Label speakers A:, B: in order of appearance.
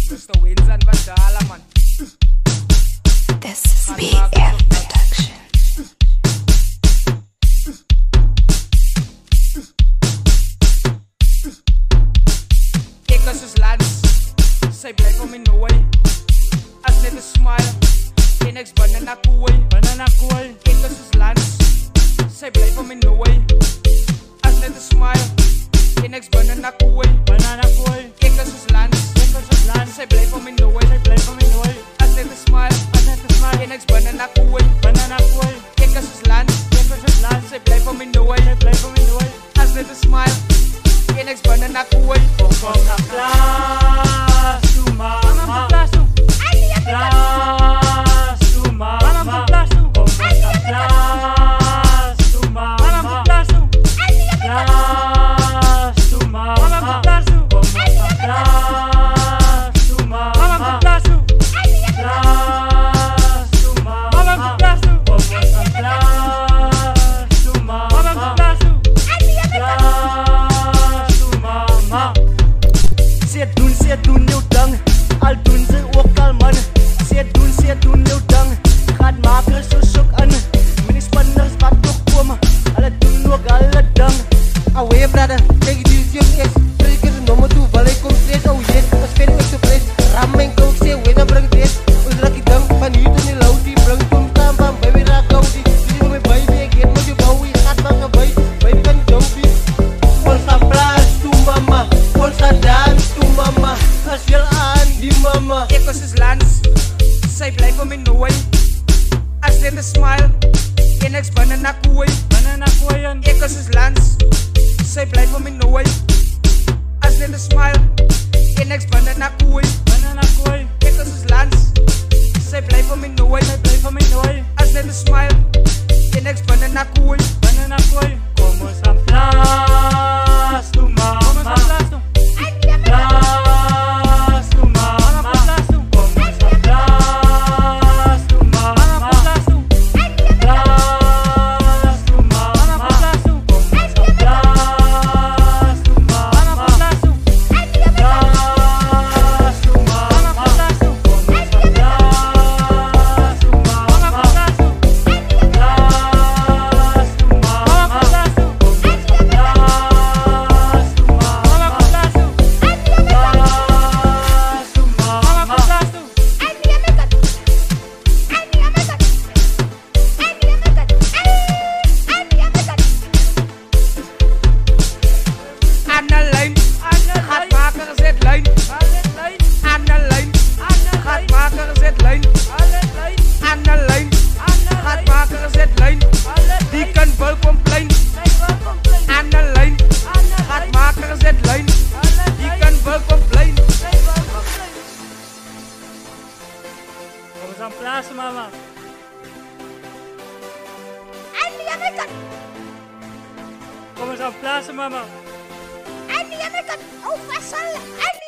A: Mr. Wins and Vandala, man.
B: This is BF Production.
A: Ik als dus laatst, zij blijft om in de way. Als net een smile, geen ex banana koei. Ik als dus laatst, zij blijft om in de way. Als net een smile, geen ex banana koei. Ik als dus laatst, zij blijft om in de way. Als net een smile, geen ex banana koei. Ik als dus laatst, zij blijft om in de way. Als net een smile, geen ex banana koei.
C: Siet doen nieuw dang, al doen ze ook al man. Siet doen nieuw dang, gaat maken zo zoek aan. Mini spanners wat toch komen, alle doen ook alle dang. Away brother, take it easy on yes. Trigger nummer 2, vallen kom straight, oh yes. Was verder op de place, ramming kook, say we dan breng dit. Ons raak die dang, van hier tot die lautie. Breng kom staan van, baby raak lautie. Jullie me baby, ik geet met je bouwie. Gaat maar gaan baby kan jumpi. Polsa blaas, toe mama, polsa dance, toe mama. Hasil aan die mama.
A: Ik was dus Lans, zij blijft om in de way. Als net een smile, geen ex banana koei. Ik was dus Lans, zij blijft om in de way. Als net een smile, geen ex banana koei. Ik was dus Lans, zij blijft om in de way. Als net een smile, geen ex banana koei.
C: Como San Blas, tu mama.
D: Vamos a plaza, mama. Vamos a plaza, mama.
B: Oh, fasal.